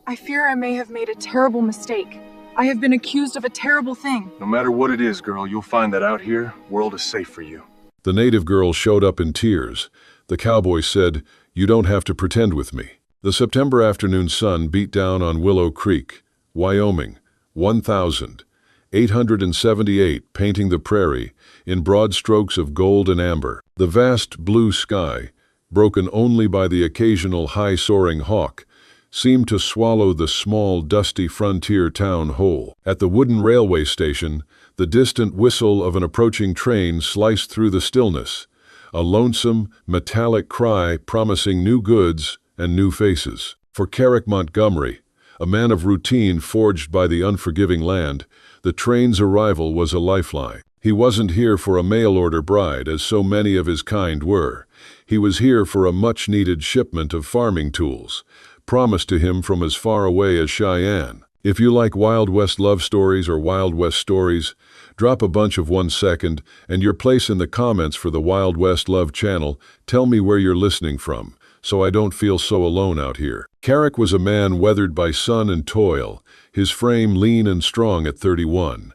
I fear I may have made a terrible mistake. I have been accused of a terrible thing. No matter what it is, girl, you'll find that out here, world is safe for you. The native girl showed up in tears. The cowboy said, "You don't have to pretend with me." The September afternoon sun beat down on Willow Creek, Wyoming, 1,878, painting the prairie in broad strokes of gold and amber. The vast blue sky, broken only by the occasional high-soaring hawk, seemed to swallow the small, dusty frontier town whole. At the wooden railway station, the distant whistle of an approaching train sliced through the stillness, a lonesome, metallic cry promising new goods and new faces. For Carrick Montgomery, a man of routine forged by the unforgiving land, the train's arrival was a lifeline. He wasn't here for a mail-order bride, as so many of his kind were. He was here for a much-needed shipment of farming tools, promised to him from as far away as Cheyenne. If you like Wild West love stories or Wild West stories, drop a bunch of 1 second and your place in the comments for the Wild West Love channel. Tell me where you're listening from, so I don't feel so alone out here. Carrick was a man weathered by sun and toil, his frame lean and strong at 31.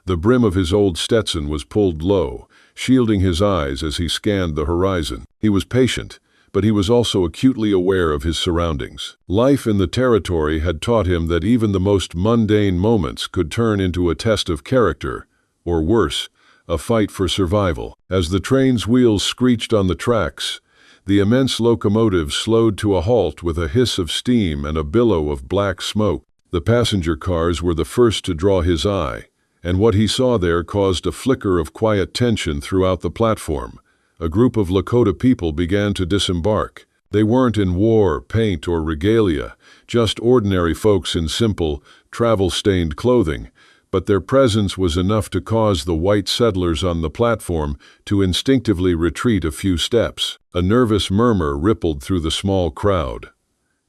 The brim of his old Stetson was pulled low, shielding his eyes as he scanned the horizon. He was patient, but he was also acutely aware of his surroundings. Life in the territory had taught him that even the most mundane moments could turn into a test of character, or worse, a fight for survival. As the train's wheels screeched on the tracks, the immense locomotive slowed to a halt with a hiss of steam and a billow of black smoke. The passenger cars were the first to draw his eye, and what he saw there caused a flicker of quiet tension throughout the platform. A group of Lakota people began to disembark. They weren't in war, paint, or regalia, just ordinary folks in simple, travel-stained clothing, but their presence was enough to cause the white settlers on the platform to instinctively retreat a few steps. A nervous murmur rippled through the small crowd.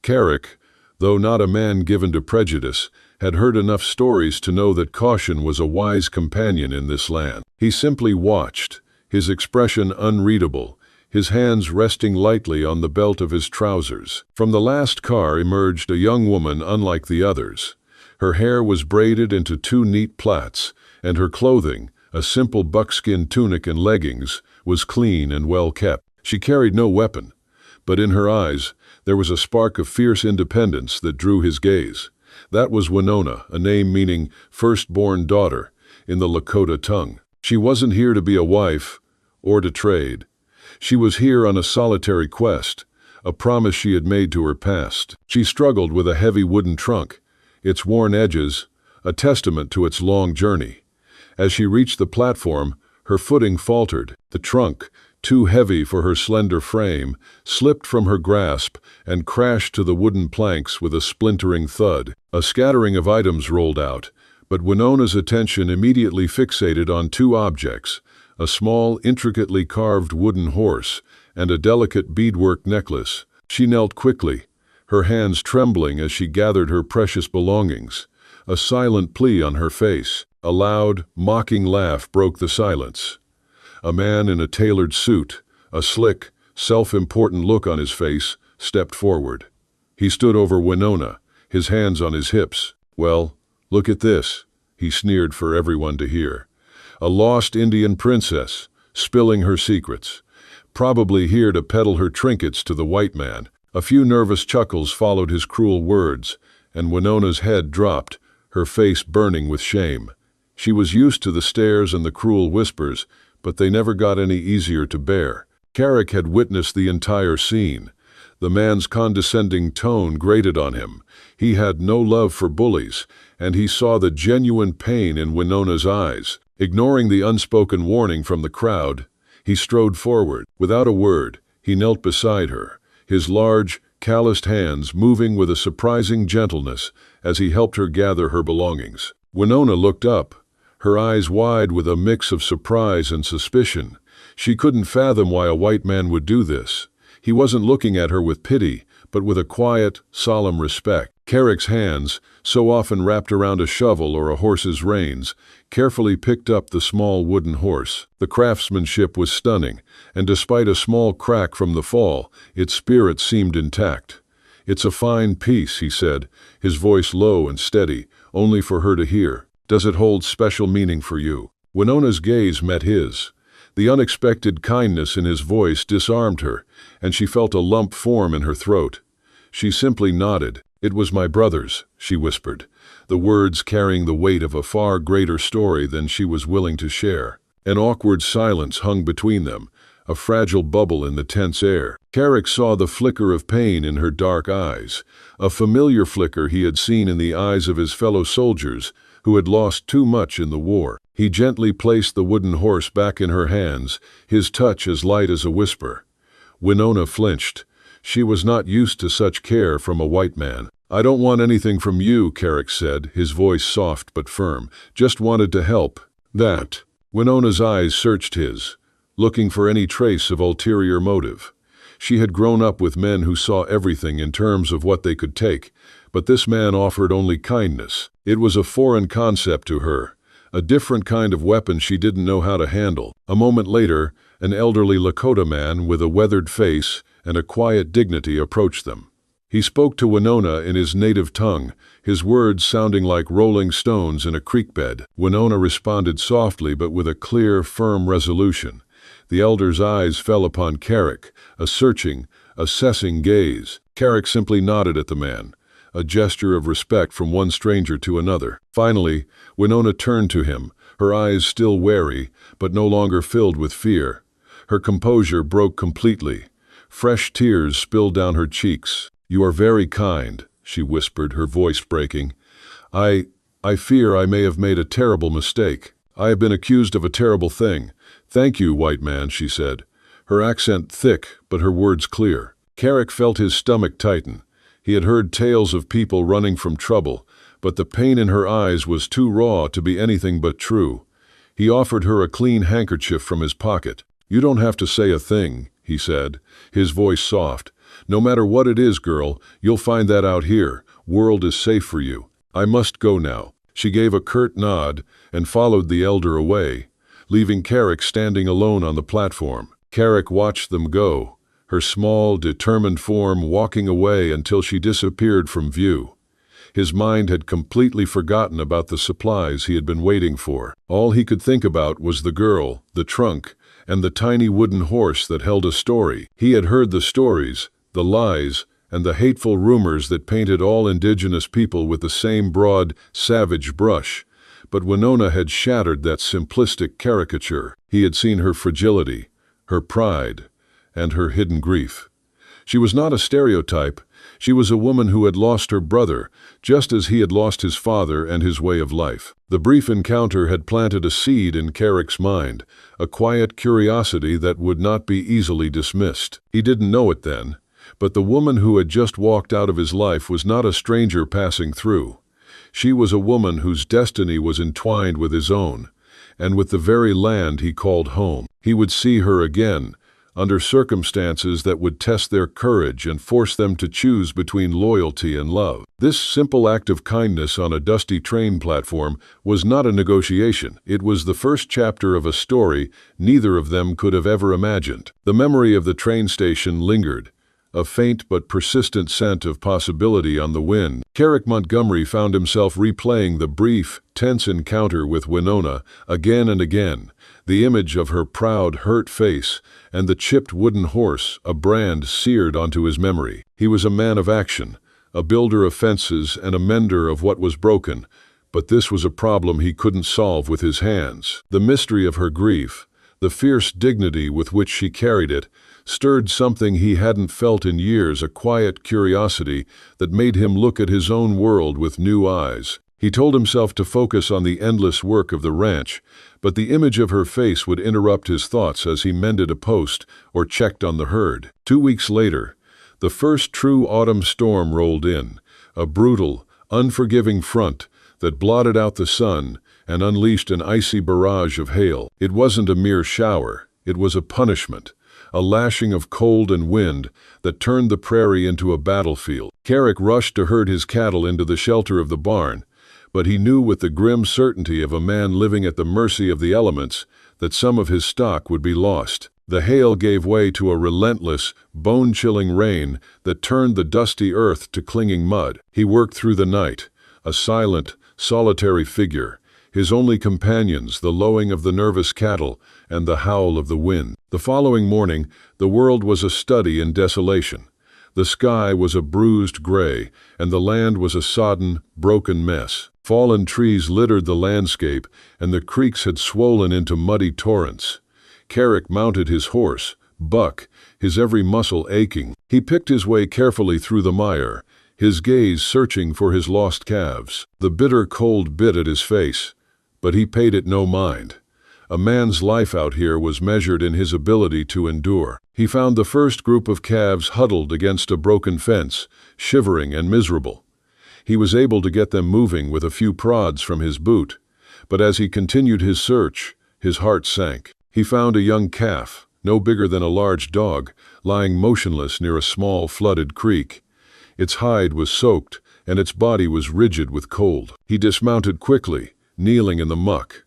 Carrick, though not a man given to prejudice, had heard enough stories to know that caution was a wise companion in this land. He simply watched, his expression unreadable, his hands resting lightly on the belt of his trousers. From the last car emerged a young woman unlike the others. Her hair was braided into 2 neat plaits, and her clothing, a simple buckskin tunic and leggings, was clean and well kept. She carried no weapon, but in her eyes there was a spark of fierce independence that drew his gaze. That was Winona, a name meaning firstborn daughter in the Lakota tongue. She wasn't here to be a wife or to trade. She was here on a solitary quest, a promise she had made to her past. She struggled with a heavy wooden trunk, its worn edges a testament to its long journey. As she reached the platform, her footing faltered. The trunk, too heavy for her slender frame, slipped from her grasp and crashed to the wooden planks with a splintering thud. A scattering of items rolled out, but Winona's attention immediately fixated on 2 objects, a small, intricately carved wooden horse and a delicate beadwork necklace. She knelt quickly, her hands trembling as she gathered her precious belongings, a silent plea on her face. A loud, mocking laugh broke the silence. A man in a tailored suit, a slick, self-important look on his face, stepped forward. He stood over Winona, his hands on his hips. "Well, look at this," he sneered for everyone to hear. "A lost Indian princess, spilling her secrets, probably here to peddle her trinkets to the white man." A few nervous chuckles followed his cruel words, and Winona's head dropped, her face burning with shame. She was used to the stares and the cruel whispers, but they never got any easier to bear. Carrick had witnessed the entire scene. The man's condescending tone grated on him. He had no love for bullies, and he saw the genuine pain in Winona's eyes. Ignoring the unspoken warning from the crowd, he strode forward. Without a word, he knelt beside her, his large, calloused hands moving with a surprising gentleness as he helped her gather her belongings. Winona looked up, her eyes wide with a mix of surprise and suspicion. She couldn't fathom why a white man would do this. He wasn't looking at her with pity, but with a quiet, solemn respect. Carrick's hands, so often wrapped around a shovel or a horse's reins, carefully picked up the small wooden horse. The craftsmanship was stunning, and despite a small crack from the fall, its spirit seemed intact. "It's a fine piece," he said, his voice low and steady, only for her to hear. "Does it hold special meaning for you?" Winona's gaze met his. The unexpected kindness in his voice disarmed her, and she felt a lump form in her throat. She simply nodded. "It was my brother's," she whispered, the words carrying the weight of a far greater story than she was willing to share. An awkward silence hung between them, a fragile bubble in the tense air. Carrick saw the flicker of pain in her dark eyes, a familiar flicker he had seen in the eyes of his fellow soldiers who had lost too much in the war. He gently placed the wooden horse back in her hands, his touch as light as a whisper. Winona flinched. She was not used to such care from a white man. "I don't want anything from you," Carrick said, his voice soft but firm. "Just wanted to help." "That." Winona's eyes searched his, looking for any trace of ulterior motive. She had grown up with men who saw everything in terms of what they could take, but this man offered only kindness. It was a foreign concept to her, a different kind of weapon she didn't know how to handle. A moment later, an elderly Lakota man with a weathered face and a quiet dignity approached them. He spoke to Winona in his native tongue, his words sounding like rolling stones in a creek bed. Winona responded softly but with a clear, firm resolution. The elder's eyes fell upon Carrick, a searching, assessing gaze. Carrick simply nodded at the man, a gesture of respect from one stranger to another. Finally, Winona turned to him, her eyes still wary, but no longer filled with fear. Her composure broke completely. Fresh tears spilled down her cheeks. "You are very kind," she whispered, her voice breaking. I fear I may have made a terrible mistake. I have been accused of a terrible thing. Thank you, white man," she said, her accent thick but her words clear. Carrick felt his stomach tighten. He had heard tales of people running from trouble, but the pain in her eyes was too raw to be anything but true. He offered her a clean handkerchief from his pocket. "You don't have to say a thing," he said, his voice soft. "No matter what it is, girl, you'll find that out here. World is safe for you. I must go now." She gave a curt nod and followed the elder away, leaving Carrick standing alone on the platform. Carrick watched them go, her small, determined form walking away until she disappeared from view. His mind had completely forgotten about the supplies he had been waiting for. All he could think about was the girl, the trunk, and the tiny wooden horse that held a story. He had heard the stories, the lies, and the hateful rumors that painted all indigenous people with the same broad, savage brush. But Winona had shattered that simplistic caricature. He had seen her fragility, her pride, and her hidden grief. She was not a stereotype. She was a woman who had lost her brother, just as he had lost his father and his way of life. The brief encounter had planted a seed in Carrick's mind, a quiet curiosity that would not be easily dismissed. He didn't know it then, but the woman who had just walked out of his life was not a stranger passing through. She was a woman whose destiny was entwined with his own, and with the very land he called home. He would see her again, under circumstances that would test their courage and force them to choose between loyalty and love. This simple act of kindness on a dusty train platform was not a negotiation. It was the first chapter of a story neither of them could have ever imagined. The memory of the train station lingered, a faint but persistent scent of possibility on the wind. Carrick Montgomery found himself replaying the brief, tense encounter with Winona again and again, the image of her proud, hurt face and the chipped wooden horse, a brand seared onto his memory. He was a man of action, a builder of fences and a mender of what was broken, but this was a problem he couldn't solve with his hands. The mystery of her grief, the fierce dignity with which she carried it, stirred something he hadn't felt in years, a quiet curiosity that made him look at his own world with new eyes. He told himself to focus on the endless work of the ranch, but the image of her face would interrupt his thoughts as he mended a post or checked on the herd. 2 weeks later, the first true autumn storm rolled in, a brutal, unforgiving front that blotted out the sun and unleashed an icy barrage of hail. It wasn't a mere shower, it was a punishment, a lashing of cold and wind that turned the prairie into a battlefield. Carrick rushed to herd his cattle into the shelter of the barn, but he knew with the grim certainty of a man living at the mercy of the elements that some of his stock would be lost. The hail gave way to a relentless, bone-chilling rain that turned the dusty earth to clinging mud. He worked through the night, a silent, solitary figure, his only companions the lowing of the nervous cattle and the howl of the wind. The following morning, the world was a study in desolation. The sky was a bruised gray, and the land was a sodden, broken mess. Fallen trees littered the landscape, and the creeks had swollen into muddy torrents. Carrick mounted his horse, Buck, his every muscle aching. He picked his way carefully through the mire, his gaze searching for his lost calves. The bitter cold bit at his face, but he paid it no mind. A man's life out here was measured in his ability to endure. He found the first group of calves huddled against a broken fence, shivering and miserable. He was able to get them moving with a few prods from his boot, but as he continued his search, his heart sank. He found a young calf, no bigger than a large dog, lying motionless near a small flooded creek. Its hide was soaked, and its body was rigid with cold. He dismounted quickly, kneeling in the muck.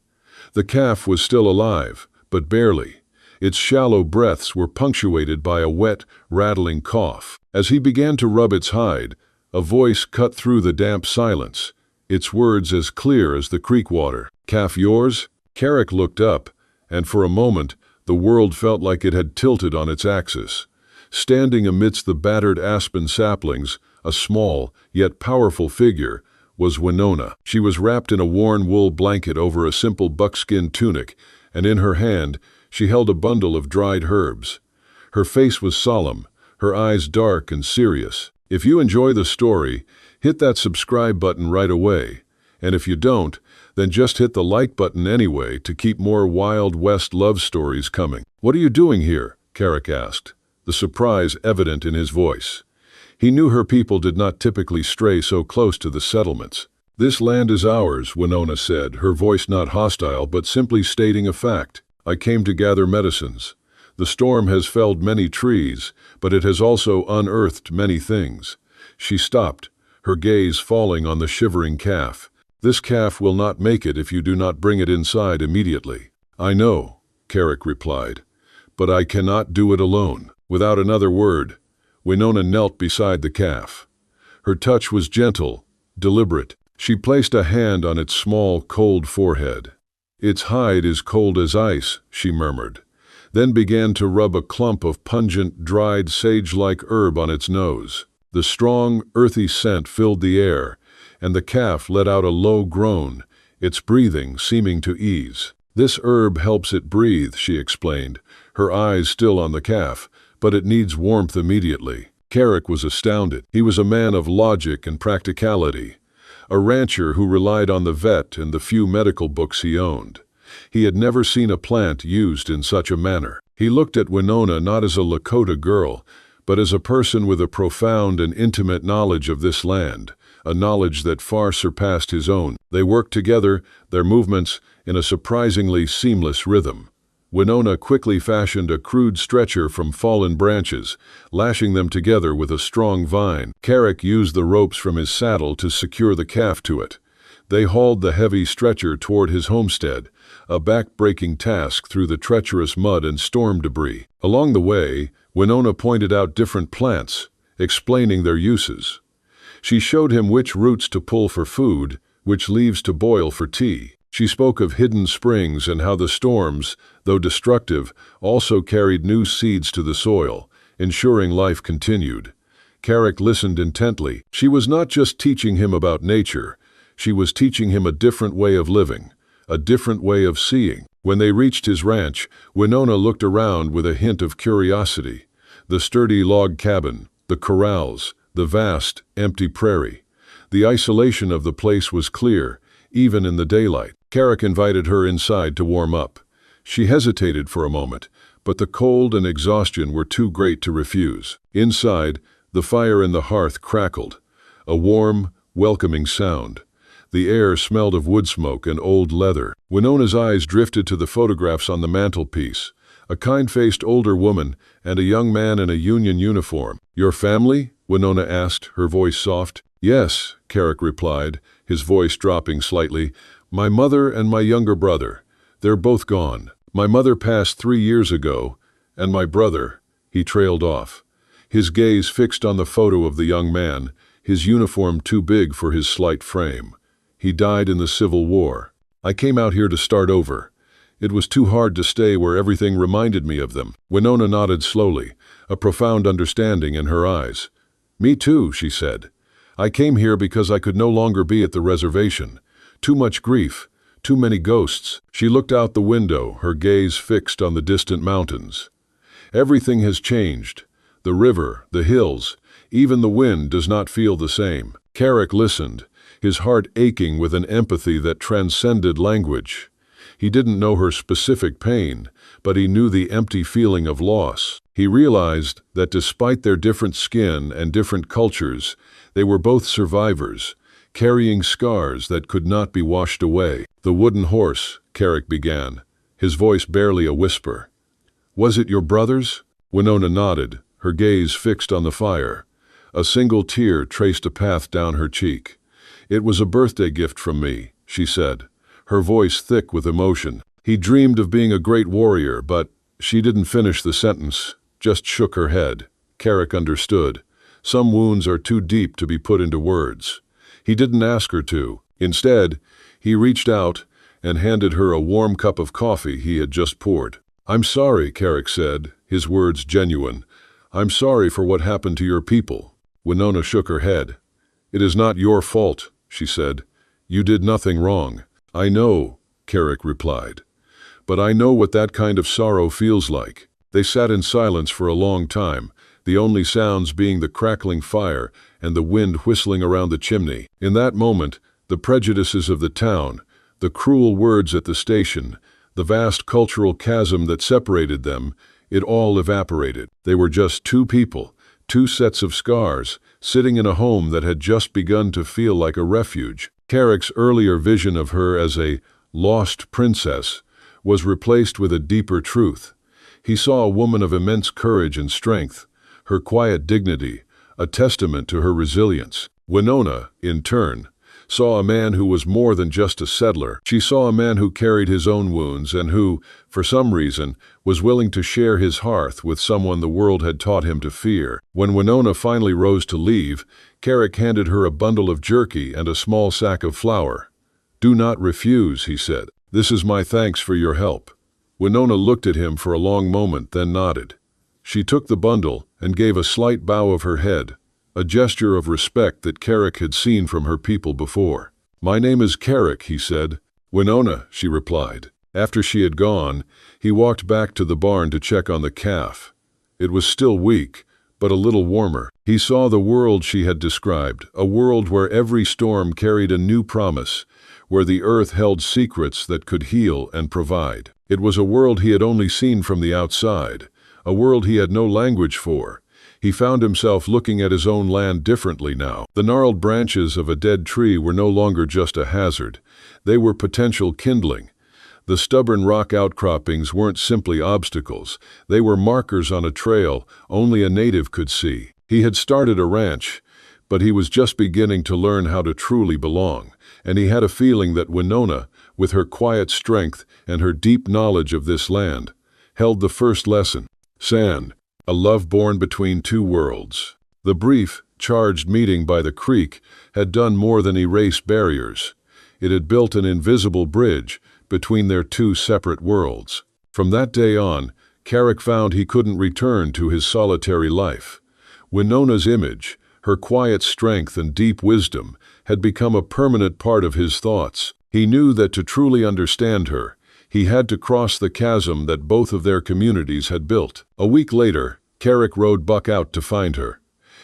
The calf was still alive, but barely. Its shallow breaths were punctuated by a wet, rattling cough. As he began to rub its hide, a voice cut through the damp silence, its words as clear as the creek water. "Calf yours?" Carrick looked up, and for a moment the world felt like it had tilted on its axis. Standing amidst the battered aspen saplings, a small, yet powerful figure, was Winona. She was wrapped in a worn wool blanket over a simple buckskin tunic, and in her hand she held a bundle of dried herbs. Her face was solemn, her eyes dark and serious. If you enjoy the story, hit that subscribe button right away. And if you don't, then just hit the like button anyway to keep more Wild West love stories coming. "What are you doing here?" Carrick asked, the surprise evident in his voice. He knew her people did not typically stray so close to the settlements. "This land is ours," Winona said, her voice not hostile but simply stating a fact. "I came to gather medicines. The storm has felled many trees, but it has also unearthed many things." She stopped, her gaze falling on the shivering calf. "This calf will not make it if you do not bring it inside immediately." "I know," Carrick replied, "but I cannot do it alone." Without another word, Winona knelt beside the calf. Her touch was gentle, deliberate. She placed a hand on its small, cold forehead. "Its hide is cold as ice," she murmured, then began to rub a clump of pungent, dried, sage-like herb on its nose. The strong, earthy scent filled the air, and the calf let out a low groan, its breathing seeming to ease. "This herb helps it breathe," she explained, her eyes still on the calf, "but it needs warmth immediately." Carrick was astounded. He was a man of logic and practicality, a rancher who relied on the vet and the few medical books he owned. He had never seen a plant used in such a manner. He looked at Winona not as a Lakota girl, but as a person with a profound and intimate knowledge of this land, a knowledge that far surpassed his own. They worked together, their movements in a surprisingly seamless rhythm. Winona quickly fashioned a crude stretcher from fallen branches, lashing them together with a strong vine. Carrick used the ropes from his saddle to secure the calf to it. They hauled the heavy stretcher toward his homestead, a back-breaking task through the treacherous mud and storm debris. Along the way, Winona pointed out different plants, explaining their uses. She showed him which roots to pull for food, which leaves to boil for tea. She spoke of hidden springs and how the storms, though destructive, also carried new seeds to the soil, ensuring life continued. Carrick listened intently. She was not just teaching him about nature, she was teaching him a different way of living, a different way of seeing. When they reached his ranch, Winona looked around with a hint of curiosity. The sturdy log cabin, the corrals, the vast, empty prairie. The isolation of the place was clear, even in the daylight. Carrick invited her inside to warm up. She hesitated for a moment, but the cold and exhaustion were too great to refuse. Inside, the fire in the hearth crackled, a warm, welcoming sound. The air smelled of wood smoke and old leather. Winona's eyes drifted to the photographs on the mantelpiece, a kind-faced older woman and a young man in a Union uniform. "Your family?" Winona asked, her voice soft. "Yes," Carrick replied, his voice dropping slightly. "My mother and my younger brother. They're both gone. My mother passed 3 years ago, And my brother, he trailed off, his gaze fixed on the photo of the young man, his uniform too big for his slight frame. He died in the Civil War. I came out here to start over. It was too hard to stay where everything reminded me of them. Winona nodded slowly, a profound understanding in her eyes. Me too, she said. I came here because I could no longer be at the reservation. Too much grief, too many ghosts. She looked out the window, her gaze fixed on the distant mountains. Everything has changed. The river, the hills, even the wind does not feel the same. Carrick listened, his heart aching with an empathy that transcended language. He didn't know her specific pain, but he knew the empty feeling of loss. He realized that despite their different skin and different cultures, they were both survivors, carrying scars that could not be washed away. "The wooden horse," Carrick began, his voice barely a whisper. "Was it your brother's?" Winona nodded, her gaze fixed on the fire. A single tear traced a path down her cheek. "It was a birthday gift from me," she said, her voice thick with emotion. "He dreamed of being a great warrior, but—" She didn't finish the sentence, just shook her head. Carrick understood. Some wounds are too deep to be put into words. He didn't ask her to. Instead, he reached out and handed her a warm cup of coffee he had just poured. "I'm sorry," Carrick said, his words genuine. "I'm sorry for what happened to your people." Winona shook her head. "It is not your fault," she said. "You did nothing wrong." "I know," Carrick replied. "But I know what that kind of sorrow feels like." They sat in silence for a long time, the only sounds being the crackling fire and the wind whistling around the chimney. In that moment, the prejudices of the town, the cruel words at the station, the vast cultural chasm that separated them, it all evaporated. They were just two people, two sets of scars, sitting in a home that had just begun to feel like a refuge. Carrick's earlier vision of her as a lost princess was replaced with a deeper truth. He saw a woman of immense courage and strength, her quiet dignity, a testament to her resilience. Winona, in turn, saw a man who was more than just a settler. She saw a man who carried his own wounds and who, for some reason, was willing to share his hearth with someone the world had taught him to fear. When Winona finally rose to leave, Carrick handed her a bundle of jerky and a small sack of flour. "Do not refuse," he said. "This is my thanks for your help." Winona looked at him for a long moment, then nodded. She took the bundle and gave a slight bow of her head, a gesture of respect that Carrick had seen from her people before. "My name is Carrick," he said. "Winona," she replied. After she had gone, he walked back to the barn to check on the calf. It was still weak, but a little warmer. He saw the world she had described, a world where every storm carried a new promise, where the earth held secrets that could heal and provide. It was a world he had only seen from the outside, a world he had no language for. He found himself looking at his own land differently now. The gnarled branches of a dead tree were no longer just a hazard. They were potential kindling. The stubborn rock outcroppings weren't simply obstacles. They were markers on a trail only a native could see. He had started a ranch, but he was just beginning to learn how to truly belong, and he had a feeling that Winona, with her quiet strength and her deep knowledge of this land, held the first lesson. Sand, a love born between two worlds. The brief, charged meeting by the creek had done more than erase barriers. It had built an invisible bridge between their two separate worlds. From that day on, Carrick found he couldn't return to his solitary life. Winona's image, her quiet strength and deep wisdom, had become a permanent part of his thoughts. He knew that to truly understand her, he had to cross the chasm that both of their communities had built. A week later, Carrick rode Buck out to find her.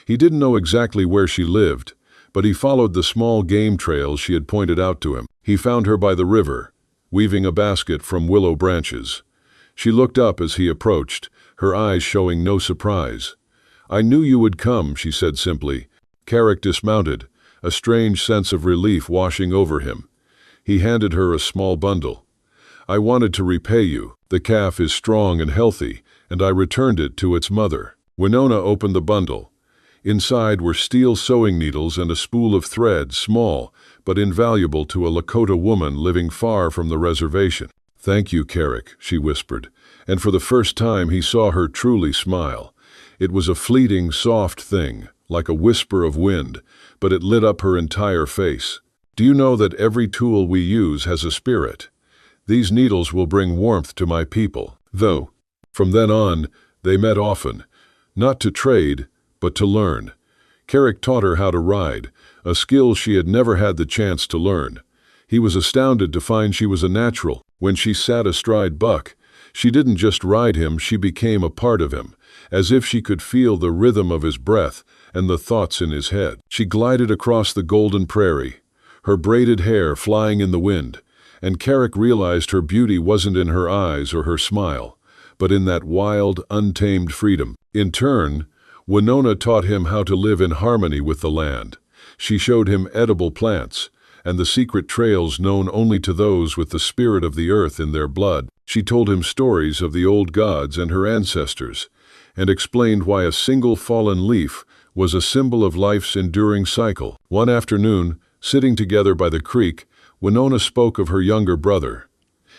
He didn't know exactly where she lived, but he followed the small game trails she had pointed out to him. He found her by the river, weaving a basket from willow branches. She looked up as he approached, her eyes showing no surprise. "I knew you would come," she said simply. Carrick dismounted, a strange sense of relief washing over him. He handed her a small bundle. "I wanted to repay you. The calf is strong and healthy, and I returned it to its mother." Winona opened the bundle. Inside were steel sewing needles and a spool of thread, small but invaluable to a Lakota woman living far from the reservation. "Thank you, Carrick," she whispered, and for the first time he saw her truly smile. It was a fleeting, soft thing, like a whisper of wind, but it lit up her entire face. "Do you know that every tool we use has a spirit? These needles will bring warmth to my people." Though, from then on, they met often, not to trade, but to learn. Carrick taught her how to ride, a skill she had never had the chance to learn. He was astounded to find she was a natural. When she sat astride Buck, she didn't just ride him, she became a part of him, as if she could feel the rhythm of his breath and the thoughts in his head. She glided across the golden prairie, her braided hair flying in the wind, and Carrick realized her beauty wasn't in her eyes or her smile, but in that wild, untamed freedom. In turn, Winona taught him how to live in harmony with the land. She showed him edible plants and the secret trails known only to those with the spirit of the earth in their blood. She told him stories of the old gods and her ancestors, and explained why a single fallen leaf was a symbol of life's enduring cycle. One afternoon, sitting together by the creek, Winona spoke of her younger brother.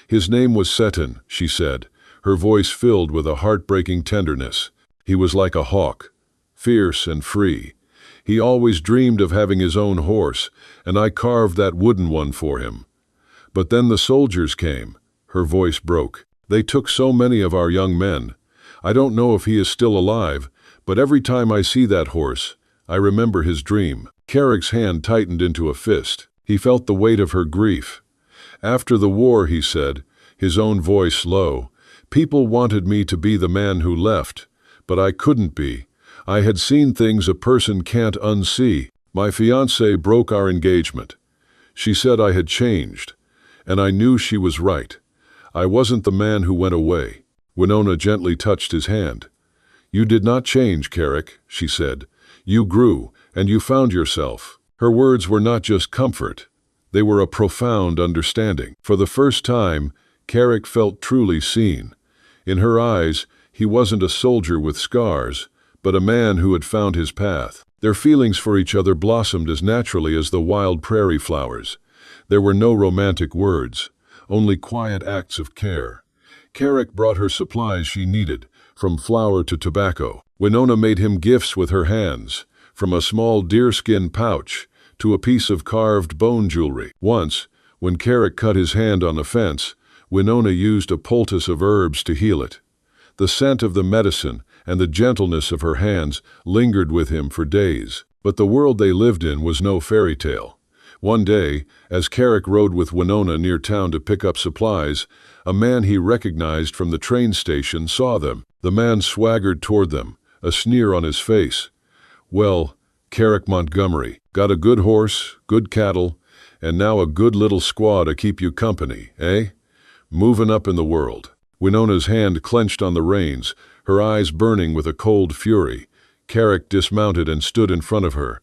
"His name was Seton," she said, her voice filled with a heartbreaking tenderness. "He was like a hawk, fierce and free. He always dreamed of having his own horse, and I carved that wooden one for him. But then the soldiers came." Her voice broke. "They took so many of our young men. I don't know if he is still alive, but every time I see that horse, I remember his dream." Carrick's hand tightened into a fist. He felt the weight of her grief. "After the war," he said, his own voice low, "people wanted me to be the man who left, but I couldn't be. I had seen things a person can't unsee. My fiancée broke our engagement. She said I had changed, and I knew she was right. I wasn't the man who went away." Winona gently touched his hand. "You did not change, Carrick," she said. "You grew, and you found yourself." Her words were not just comfort. They were a profound understanding. For the first time, Carrick felt truly seen. In her eyes, he wasn't a soldier with scars, but a man who had found his path. Their feelings for each other blossomed as naturally as the wild prairie flowers. There were no romantic words, only quiet acts of care. Carrick brought her supplies she needed, from flour to tobacco. Winona made him gifts with her hands, from a small deerskin pouch to a piece of carved bone jewelry. Once, when Carrick cut his hand on a fence, Winona used a poultice of herbs to heal it. The scent of the medicine and the gentleness of her hands lingered with him for days. But the world they lived in was no fairy tale. One day, as Carrick rode with Winona near town to pick up supplies, a man he recognized from the train station saw them. The man swaggered toward them, a sneer on his face. "Well, Carrick Montgomery, got a good horse, good cattle, and now a good little squaw to keep you company, eh? Moving up in the world." Winona's hand clenched on the reins, her eyes burning with a cold fury. Carrick dismounted and stood in front of her.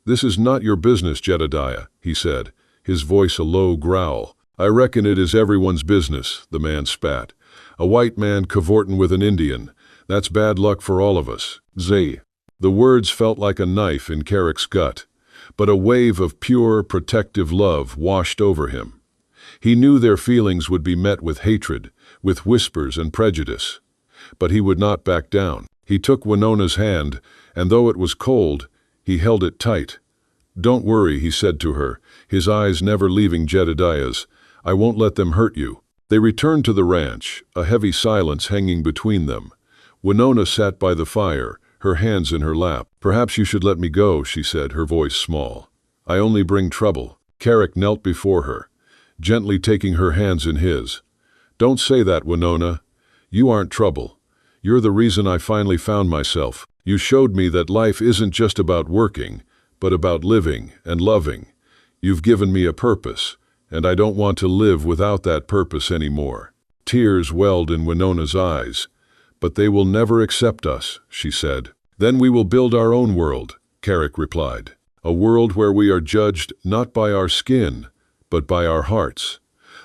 "This is not your business, Jedediah," he said, his voice a low growl. "I reckon it is everyone's business," the man spat. "A white man cavortin' with an Indian. That's bad luck for all of us. Zay." The words felt like a knife in Carrick's gut, but a wave of pure, protective love washed over him. He knew their feelings would be met with hatred, with whispers and prejudice. But he would not back down. He took Winona's hand, and though it was cold, he held it tight. "Don't worry," he said to her, his eyes never leaving Jedediah's. "I won't let them hurt you." They returned to the ranch, a heavy silence hanging between them. Winona sat by the fire, her hands in her lap. "Perhaps you should let me go," she said, her voice small. "I only bring trouble." Carrick knelt before her, gently taking her hands in his. "Don't say that, Winona. You aren't trouble. You're the reason I finally found myself. You showed me that life isn't just about working, but about living and loving. You've given me a purpose, and I don't want to live without that purpose anymore." Tears welled in Winona's eyes. "But they will never accept us," she said. "Then we will build our own world," Carrick replied. "A world where we are judged not by our skin, but by our hearts.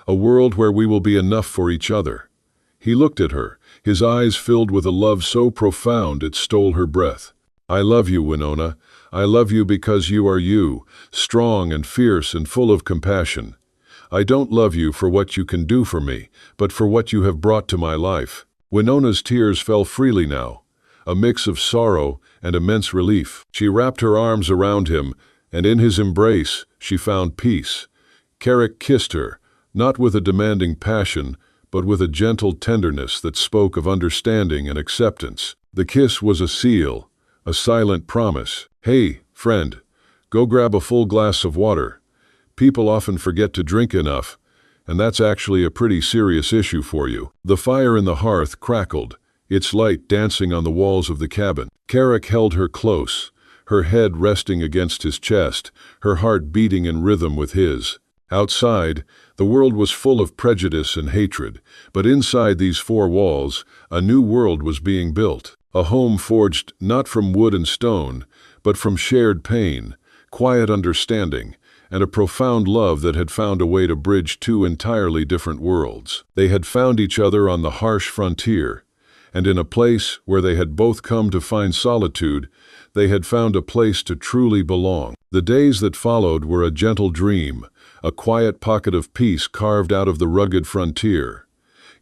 A world where we will be enough for each other." He looked at her, his eyes filled with a love so profound it stole her breath. "I love you, Winona. I love you because you are you, strong and fierce and full of compassion. I don't love you for what you can do for me, but for what you have brought to my life." Winona's tears fell freely now, a mix of sorrow and immense relief. She wrapped her arms around him, and in his embrace she found peace. Carrick kissed her, not with a demanding passion, but with a gentle tenderness that spoke of understanding and acceptance. The kiss was a seal, a silent promise. "Hey, friend, go grab a full glass of water. People often forget to drink enough, and that's actually a pretty serious issue for you." The fire in the hearth crackled, its light dancing on the walls of the cabin. Carrick held her close, her head resting against his chest, her heart beating in rhythm with his. Outside, the world was full of prejudice and hatred, but inside these four walls, a new world was being built. A home forged not from wood and stone, but from shared pain, quiet understanding, and a profound love that had found a way to bridge two entirely different worlds. They had found each other on the harsh frontier, and in a place where they had both come to find solitude, they had found a place to truly belong. The days that followed were a gentle dream, a quiet pocket of peace carved out of the rugged frontier.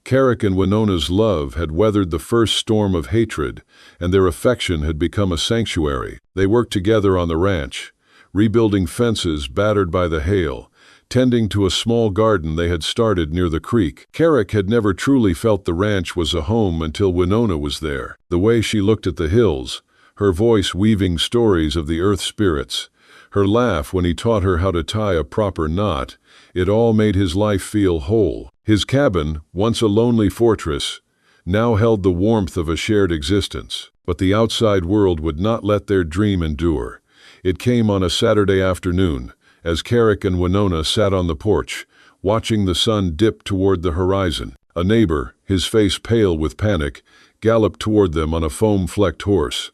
Carrick and Winona's love had weathered the first storm of hatred, and their affection had become a sanctuary. They worked together on the ranch, rebuilding fences battered by the hail, tending to a small garden they had started near the creek. Carrick had never truly felt the ranch was a home until Winona was there. The way she looked at the hills, her voice weaving stories of the earth spirits, her laugh when he taught her how to tie a proper knot, it all made his life feel whole. His cabin, once a lonely fortress, now held the warmth of a shared existence. But the outside world would not let their dream endure. It came on a Saturday afternoon, as Carrick and Winona sat on the porch, watching the sun dip toward the horizon. A neighbor, his face pale with panic, galloped toward them on a foam-flecked horse.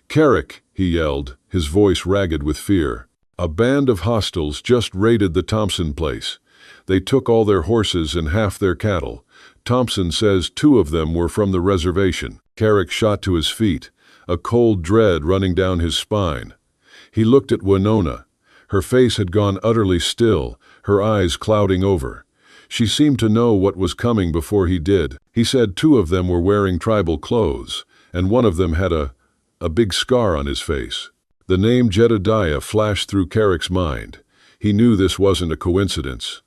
"Carrick," he yelled, his voice ragged with fear. "A band of hostiles just raided the Thompson place. They took all their horses and half their cattle. Thompson says 2 of them were from the reservation." Carrick shot to his feet, a cold dread running down his spine. He looked at Winona. Her face had gone utterly still, her eyes clouding over. She seemed to know what was coming before he did. He said 2 of them were wearing tribal clothes, and one of them had a big scar on his face. The name Jedediah flashed through Carrick's mind. He knew this wasn't a coincidence.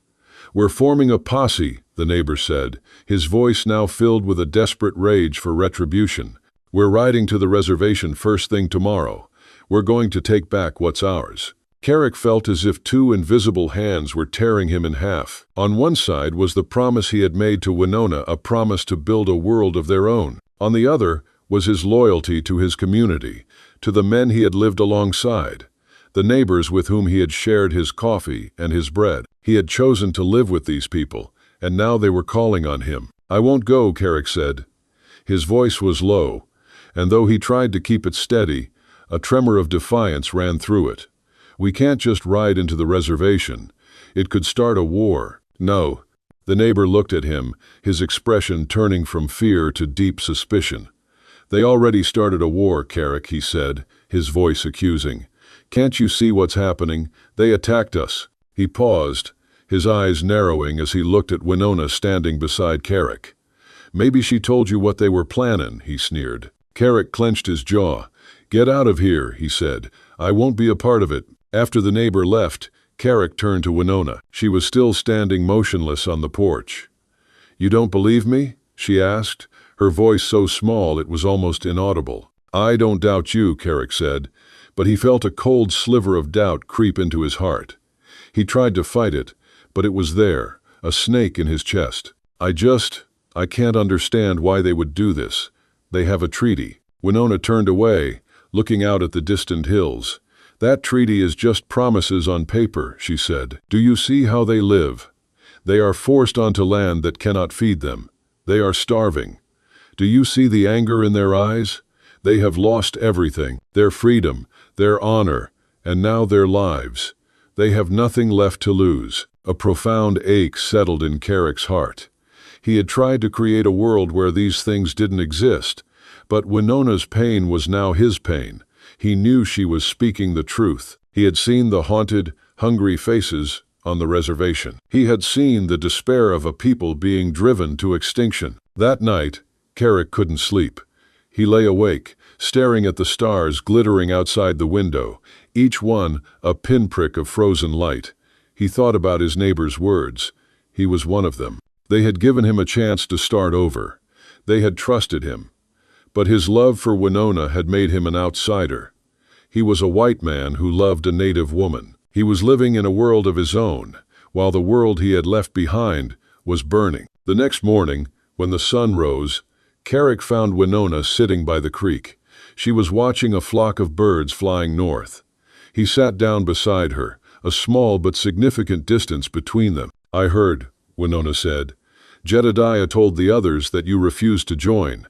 "We're forming a posse," the neighbor said, his voice now filled with a desperate rage for retribution. "We're riding to the reservation first thing tomorrow. We're going to take back what's ours." Carrick felt as if 2 invisible hands were tearing him in half. On one side was the promise he had made to Winona, a promise to build a world of their own. On the other was his loyalty to his community, to the men he had lived alongside, the neighbors with whom he had shared his coffee and his bread. He had chosen to live with these people, and now they were calling on him. "I won't go," Carrick said. His voice was low, and though he tried to keep it steady, a tremor of defiance ran through it. "We can't just ride into the reservation. It could start a war." "No." The neighbor looked at him, his expression turning from fear to deep suspicion. "They already started a war, Carrick," he said, his voice accusing. "Can't you see what's happening? They attacked us." He paused, his eyes narrowing as he looked at Winona standing beside Carrick. "Maybe she told you what they were planning," he sneered. Carrick clenched his jaw. "Get out of here," he said. "I won't be a part of it." After the neighbor left, Carrick turned to Winona. She was still standing motionless on the porch. "You don't believe me?" she asked, her voice so small it was almost inaudible. "I don't doubt you," Carrick said, but he felt a cold sliver of doubt creep into his heart. He tried to fight it, but it was there, a snake in his chest. I can't understand why they would do this. They have a treaty." Winona turned away, looking out at the distant hills. "That treaty is just promises on paper," she said. "Do you see how they live? They are forced onto land that cannot feed them. They are starving. Do you see the anger in their eyes? They have lost everything, their freedom, their honor, and now their lives. They have nothing left to lose." A profound ache settled in Carrick's heart. He had tried to create a world where these things didn't exist, but Winona's pain was now his pain. He knew she was speaking the truth. He had seen the haunted, hungry faces on the reservation. He had seen the despair of a people being driven to extinction. That night, Carrick couldn't sleep. He lay awake, staring at the stars glittering outside the window, each one a pinprick of frozen light. He thought about his neighbor's words. He was one of them. They had given him a chance to start over. They had trusted him. But his love for Winona had made him an outsider. He was a white man who loved a native woman. He was living in a world of his own, while the world he had left behind was burning. The next morning, when the sun rose, Carrick found Winona sitting by the creek. She was watching a flock of birds flying north. He sat down beside her, a small but significant distance between them. "I heard," Winona said. "Jedediah told the others that you refused to join.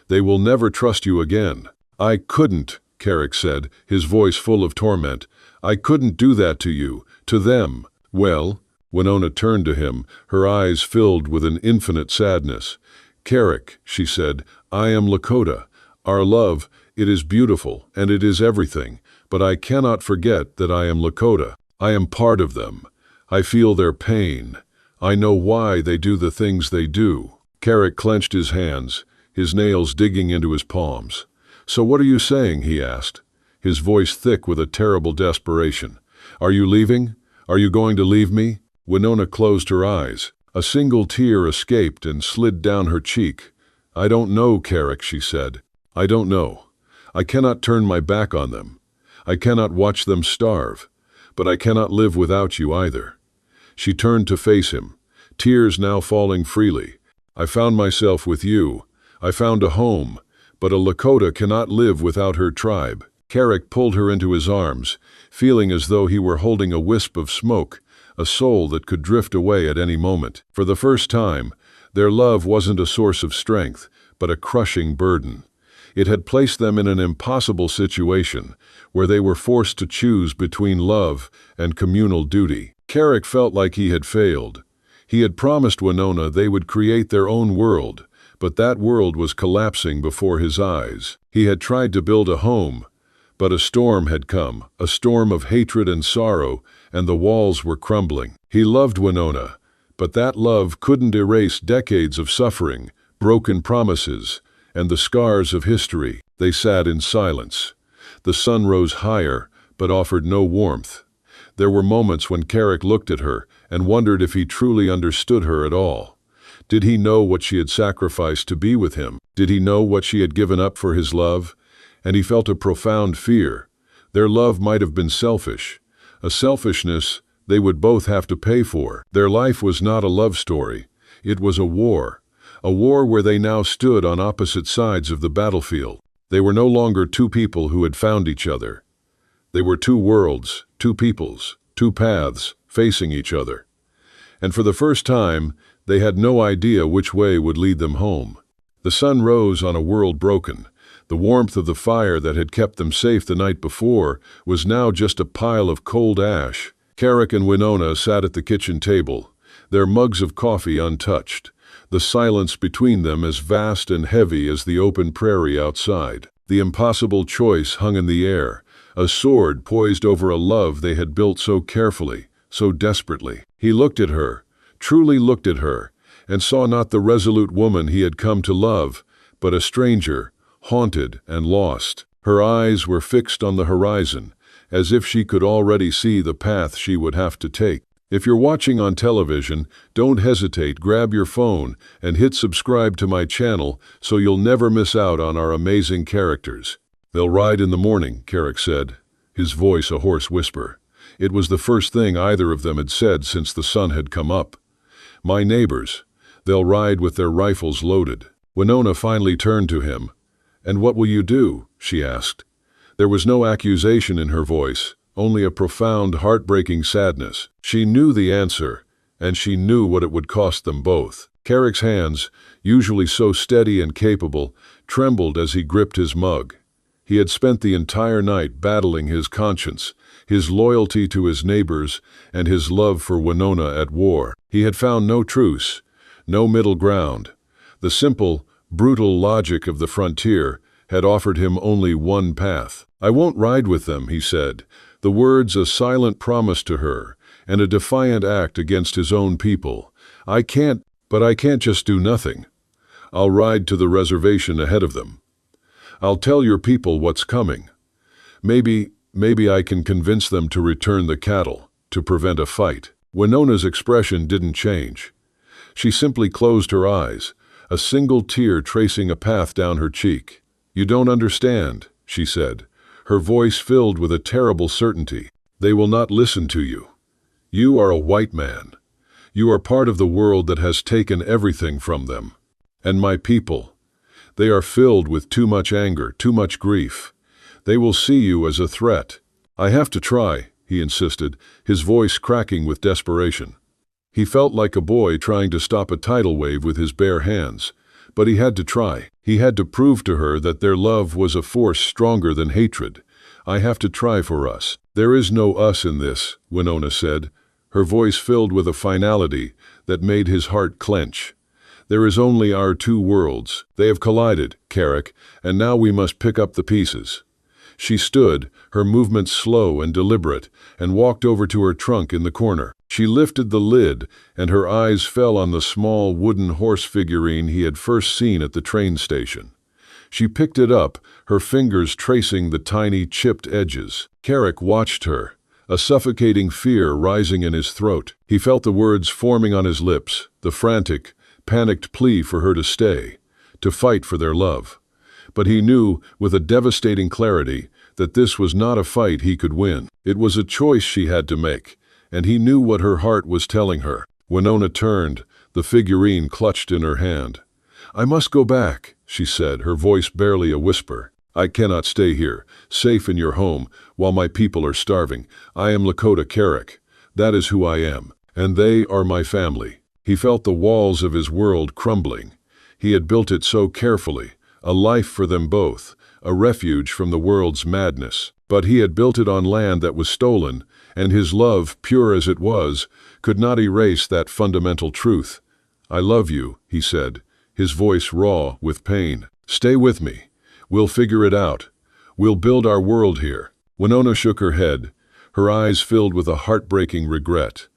They will never trust you again." "I couldn't," Carrick said, his voice full of torment. "I couldn't do that to you, to them." "Well," Winona turned to him, her eyes filled with an infinite sadness. "Carrick," she said, "I am Lakota. Our love, it is beautiful, and it is everything, but I cannot forget that I am Lakota. I am part of them. I feel their pain. I know why they do the things they do." Carrick clenched his hands, his nails digging into his palms. "So what are you saying?" he asked, his voice thick with a terrible desperation. "Are you leaving? Are you going to leave me?" Winona closed her eyes. A single tear escaped and slid down her cheek. "I don't know, Carrick," she said. "I don't know. I cannot turn my back on them. I cannot watch them starve. But I cannot live without you either." She turned to face him, tears now falling freely. "I found myself with you. I found a home. But a Lakota cannot live without her tribe." Carrick pulled her into his arms, feeling as though he were holding a wisp of smoke, a soul that could drift away at any moment. For the first time, their love wasn't a source of strength, but a crushing burden. It had placed them in an impossible situation, where they were forced to choose between love and communal duty. Carrick felt like he had failed. He had promised Winona they would create their own world, but that world was collapsing before his eyes. He had tried to build a home, but a storm had come, a storm of hatred and sorrow, and the walls were crumbling. He loved Winona, but that love couldn't erase decades of suffering, broken promises, and the scars of history. They sat in silence. The sun rose higher, but offered no warmth. There were moments when Carrick looked at her and wondered if he truly understood her at all. Did he know what she had sacrificed to be with him? Did he know what she had given up for his love? And he felt a profound fear. Their love might have been selfish, a selfishness they would both have to pay for. Their life was not a love story. It was a war where they now stood on opposite sides of the battlefield. They were no longer two people who had found each other. They were two worlds, two peoples, two paths facing each other. And for the first time, they had no idea which way would lead them home. The sun rose on a world broken. The warmth of the fire that had kept them safe the night before was now just a pile of cold ash. Carrick and Winona sat at the kitchen table, their mugs of coffee untouched, the silence between them as vast and heavy as the open prairie outside. The impossible choice hung in the air, a sword poised over a love they had built so carefully, so desperately. He looked at her, truly looked at her, and saw not the resolute woman he had come to love, but a stranger, haunted and lost. Her eyes were fixed on the horizon, as if she could already see the path she would have to take. If you're watching on television, don't hesitate, grab your phone and hit subscribe to my channel so you'll never miss out on our amazing characters. "They'll ride in the morning," Carrick said, his voice a hoarse whisper. It was the first thing either of them had said since the sun had come up. "My neighbors. They'll ride with their rifles loaded." Winona finally turned to him. "And what will you do?" she asked. There was no accusation in her voice, only a profound, heartbreaking sadness. She knew the answer, and she knew what it would cost them both. Carrick's hands, usually so steady and capable, trembled as he gripped his mug. He had spent the entire night battling his conscience, his loyalty to his neighbors, and his love for Winona at war. He had found no truce, no middle ground. The simple, brutal logic of the frontier had offered him only one path. "I won't ride with them," he said, the words a silent promise to her, and a defiant act against his own people. But I can't just do nothing. I'll ride to the reservation ahead of them. I'll tell your people what's coming. Maybe I can convince them to return the cattle, to prevent a fight." Winona's expression didn't change. She simply closed her eyes, a single tear tracing a path down her cheek. "You don't understand," she said, her voice filled with a terrible certainty. "They will not listen to you. You are a white man. You are part of the world that has taken everything from them. And my people, they are filled with too much anger, too much grief. They will see you as a threat." "I have to try," he insisted, his voice cracking with desperation. He felt like a boy trying to stop a tidal wave with his bare hands. But he had to try. He had to prove to her that their love was a force stronger than hatred. "I have to try for us." "There is no us in this," Winona said, her voice filled with a finality that made his heart clench. "There is only our two worlds. They have collided, Carrick, and now we must pick up the pieces." She stood, her movements slow and deliberate, and walked over to her trunk in the corner. She lifted the lid, and her eyes fell on the small wooden horse figurine he had first seen at the train station. She picked it up, her fingers tracing the tiny chipped edges. Carrick watched her, a suffocating fear rising in his throat. He felt the words forming on his lips, the frantic, panicked plea for her to stay, to fight for their love. But he knew, with a devastating clarity, that this was not a fight he could win. It was a choice she had to make, and he knew what her heart was telling her. Winona turned, the figurine clutched in her hand. "I must go back," she said, her voice barely a whisper. "I cannot stay here, safe in your home, while my people are starving. I am Lakota Carrick. That is who I am, and they are my family." He felt the walls of his world crumbling. He had built it so carefully, a life for them both, a refuge from the world's madness. But he had built it on land that was stolen, and his love, pure as it was, could not erase that fundamental truth. "I love you," he said, his voice raw with pain. "Stay with me. We'll figure it out. We'll build our world here." Winona shook her head, her eyes filled with a heartbreaking regret.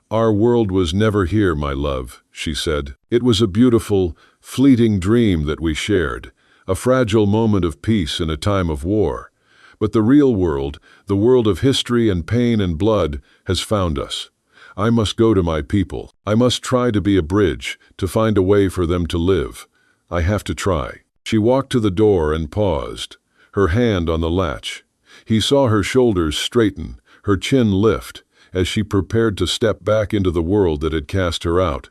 "Our world was never here, my love," she said. "It was a beautiful, fleeting dream that we shared, a fragile moment of peace in a time of war. But the real world, the world of history and pain and blood, has found us. I must go to my people. I must try to be a bridge, to find a way for them to live. I have to try." She walked to the door and paused, her hand on the latch. He saw her shoulders straighten, her chin lift, as she prepared to step back into the world that had cast her out.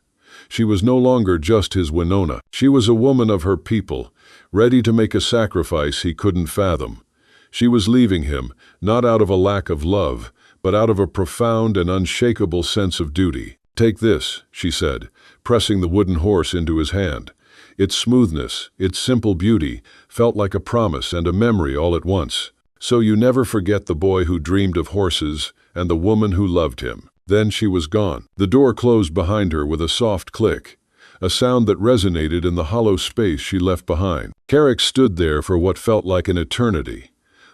She was no longer just his Winona. She was a woman of her people, ready to make a sacrifice he couldn't fathom. She was leaving him, not out of a lack of love, but out of a profound and unshakable sense of duty. "Take this," she said, pressing the wooden horse into his hand. Its smoothness, its simple beauty, felt like a promise and a memory all at once. "So you never forget the boy who dreamed of horses and the woman who loved him." Then she was gone. The door closed behind her with a soft click, a sound that resonated in the hollow space she left behind. Carrick stood there for what felt like an eternity.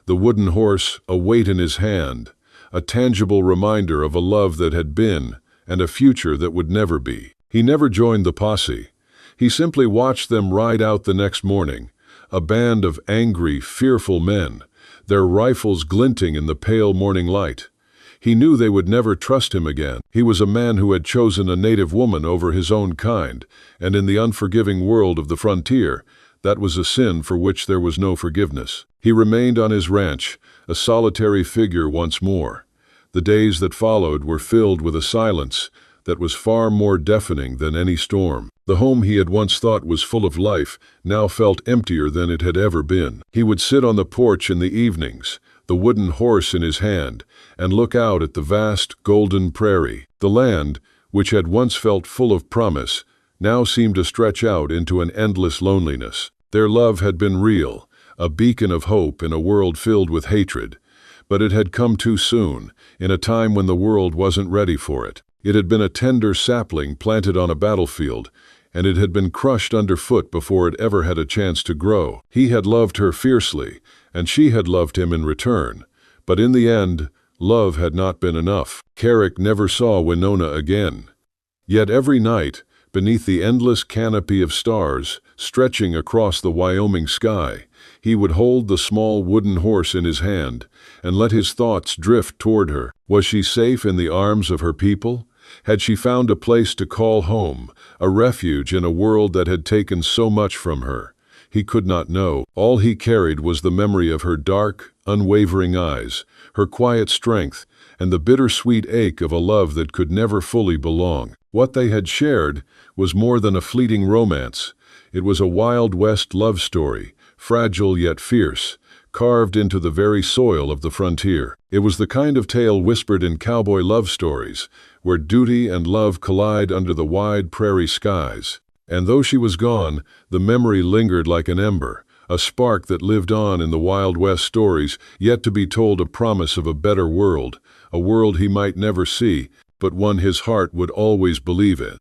The wooden horse, a weight in his hand, a tangible reminder of a love that had been and a future that would never be. He never joined the posse. He simply watched them ride out the next morning, a band of angry, fearful men, their rifles glinting in the pale morning light. He knew they would never trust him again. He was a man who had chosen a native woman over his own kind, and in the unforgiving world of the frontier, that was a sin for which there was no forgiveness. He remained on his ranch, a solitary figure once more. The days that followed were filled with a silence that was far more deafening than any storm. The home he had once thought was full of life now felt emptier than it had ever been. He would sit on the porch in the evenings, the wooden horse in his hand, and look out at the vast, golden prairie. The land, which had once felt full of promise, now seemed to stretch out into an endless loneliness. Their love had been real, a beacon of hope in a world filled with hatred. But it had come too soon, in a time when the world wasn't ready for it. It had been a tender sapling planted on a battlefield, and it had been crushed underfoot before it ever had a chance to grow. He had loved her fiercely, and she had loved him in return. But in the end, love had not been enough. Carrick never saw Winona again. Yet every night, beneath the endless canopy of stars stretching across the Wyoming sky, he would hold the small wooden horse in his hand and let his thoughts drift toward her. Was she safe in the arms of her people? Had she found a place to call home, a refuge in a world that had taken so much from her? He could not know. All he carried was the memory of her dark, unwavering eyes, her quiet strength, and the bittersweet ache of a love that could never fully belong. What they had shared was more than a fleeting romance. It was a Wild West love story, fragile yet fierce, carved into the very soil of the frontier. It was the kind of tale whispered in cowboy love stories, where duty and love collide under the wide prairie skies. And though she was gone, the memory lingered like an ember, a spark that lived on in the Wild West stories, yet to be told, a promise of a better world, a world he might never see, but one his heart would always believe in.